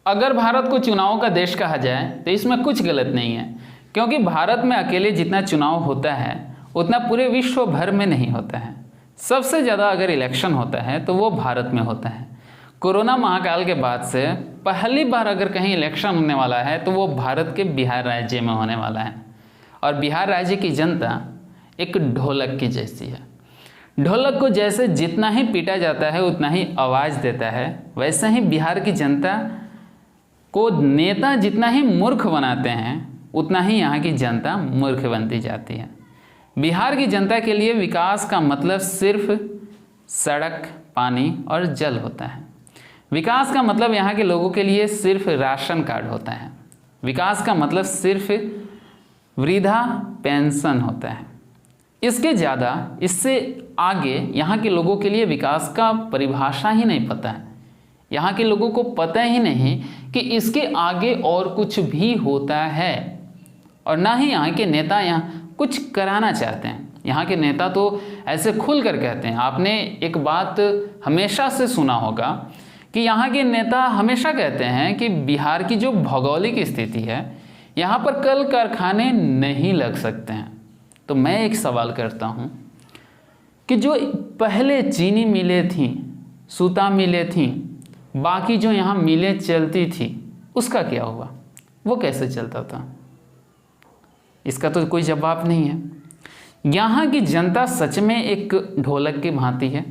अगर भारत को चुनाव का देश कहा जाए तो इसमें कुछ गलत नहीं है, क्योंकि भारत में अकेले जितना चुनाव होता है उतना पूरे विश्व भर में नहीं होता है। सबसे ज़्यादा अगर इलेक्शन होता है तो वो भारत में होता है। कोरोना महाकाल के बाद से पहली बार अगर कहीं इलेक्शन होने वाला है तो वो भारत के बिहार राज्य में होने वाला है। और बिहार राज्य की जनता एक ढोलक की जैसी है। ढोलक को जैसे जितना ही पीटा जाता है उतना ही आवाज़ देता है, वैसे ही बिहार की जनता को नेता जितना ही मूर्ख बनाते हैं उतना ही यहाँ की जनता मूर्ख बनती जाती है। बिहार की जनता के लिए विकास का मतलब सिर्फ सड़क, पानी और जल होता है। विकास का मतलब यहाँ के लोगों के लिए सिर्फ राशन कार्ड होता है। विकास का मतलब सिर्फ वृद्धा पेंशन होता है। इसके ज़्यादा, इससे आगे यहाँ के लोगों के लिए विकास का परिभाषा ही नहीं पता है। यहाँ के लोगों को पता ही नहीं कि इसके आगे और कुछ भी होता है, और ना ही यहाँ के नेता यहाँ कुछ कराना चाहते हैं। यहाँ के नेता तो ऐसे खुल कर कहते हैं। आपने एक बात हमेशा से सुना होगा कि यहाँ के नेता हमेशा कहते हैं कि बिहार की जो भौगोलिक स्थिति है, यहाँ पर कल कारखाने नहीं लग सकते हैं। तो मैं एक सवाल करता हूँ कि जो पहले चीनी मिलें थीं, सूता मिलें थीं, बाकी जो यहाँ मिलें चलती थी, उसका क्या हुआ? वो कैसे चलता था? इसका तो कोई जवाब नहीं है। यहाँ की जनता सच में एक ढोलक की भांति है।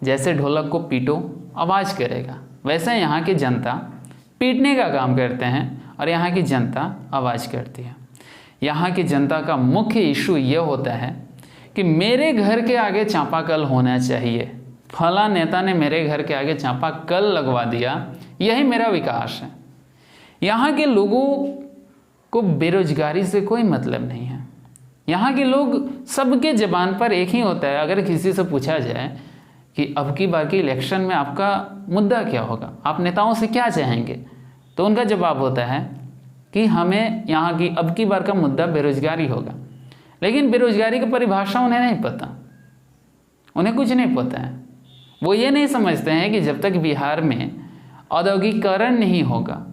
जैसे ढोलक को पीटो आवाज़ करेगा, वैसे यहाँ की जनता पीटने का काम करते हैं और यहाँ की जनता आवाज़ करती है। यहाँ की जनता का मुख्य इशू ये होता है कि मेरे घर के आगे चापाकल होना चाहिए, फला नेता ने मेरे घर के आगे चापाकल लगवा दिया, यही मेरा विकास है। यहाँ के लोगों को बेरोजगारी से कोई मतलब नहीं है। यहाँ के लोग, सबके ज़बान पर एक ही होता है। अगर किसी से पूछा जाए कि अब की बार की इलेक्शन में आपका मुद्दा क्या होगा, आप नेताओं से क्या चाहेंगे, तो उनका जवाब होता है कि हमें यहाँ की अब की बार का मुद्दा बेरोजगारी होगा। लेकिन बेरोजगारी की परिभाषा उन्हें नहीं पता, उन्हें कुछ नहीं पता है। वो ये नहीं समझते हैं कि जब तक बिहार में औद्योगिकीकरण नहीं होगा,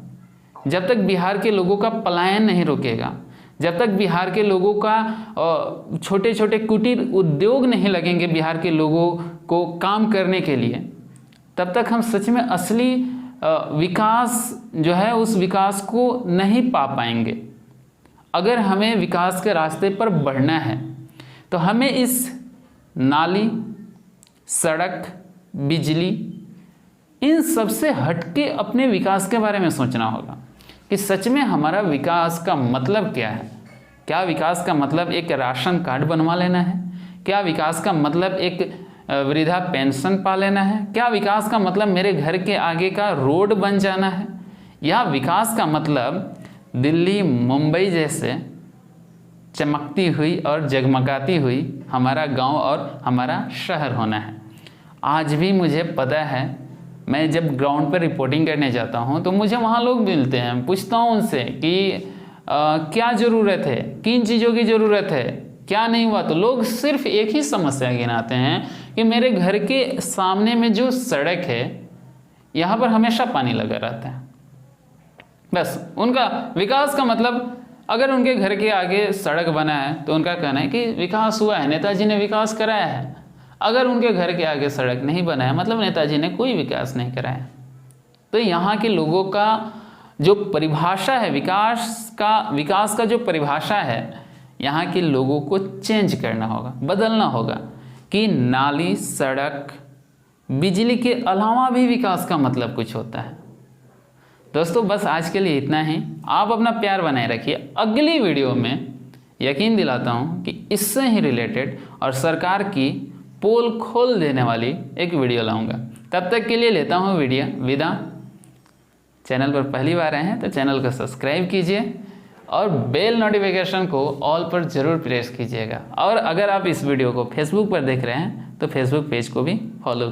जब तक बिहार के लोगों का पलायन नहीं रुकेगा, जब तक बिहार के लोगों का छोटे छोटे कुटीर उद्योग नहीं लगेंगे बिहार के लोगों को काम करने के लिए, तब तक हम सच में असली विकास जो है उस विकास को नहीं पा पाएंगे। अगर हमें विकास के रास्ते पर बढ़ना है तो हमें इस नाली, सड़क, बिजली, इन सब से हटके अपने विकास के बारे में सोचना होगा कि सच में हमारा विकास का मतलब क्या है। क्या विकास का मतलब एक राशन कार्ड बनवा लेना है? क्या विकास का मतलब एक वृद्धा पेंशन पा लेना है? क्या विकास का मतलब मेरे घर के आगे का रोड बन जाना है? या विकास का मतलब दिल्ली, मुंबई जैसे चमकती हुई और जगमगाती हुई हमारा गांव और हमारा शहर होना है? आज भी मुझे पता है, मैं जब ग्राउंड पर रिपोर्टिंग करने जाता हूं तो मुझे वहां लोग मिलते हैं, पूछता हूं उनसे कि क्या ज़रूरत है, किन चीज़ों की ज़रूरत है, क्या नहीं हुआ। तो लोग सिर्फ एक ही समस्या गिनाते हैं कि मेरे घर के सामने में जो सड़क है यहाँ पर हमेशा पानी लगा रहता है। बस उनका विकास का मतलब, अगर उनके घर के आगे सड़क बना है तो उनका कहना है कि विकास हुआ है, नेताजी ने विकास कराया है। अगर उनके घर के आगे सड़क नहीं बना है मतलब नेताजी ने कोई विकास नहीं कराया। तो यहाँ के लोगों का जो परिभाषा है विकास का जो परिभाषा है, यहाँ के लोगों को चेंज करना होगा, बदलना होगा कि नाली, सड़क, बिजली के अलावा भी विकास का मतलब कुछ होता है। दोस्तों बस आज के लिए इतना ही। आप अपना प्यार बनाए रखिए। अगली वीडियो में यकीन दिलाता हूँ कि इससे ही रिलेटेड और सरकार की पोल खोल देने वाली एक वीडियो लाऊंगा। तब तक के लिए लेता हूँ विदा। चैनल पर पहली बार आए हैं तो चैनल को सब्सक्राइब कीजिए और बेल नोटिफिकेशन को ऑल पर ज़रूर प्रेस कीजिएगा। और अगर आप इस वीडियो को फेसबुक पर देख रहे हैं तो फेसबुक पेज को भी फॉलो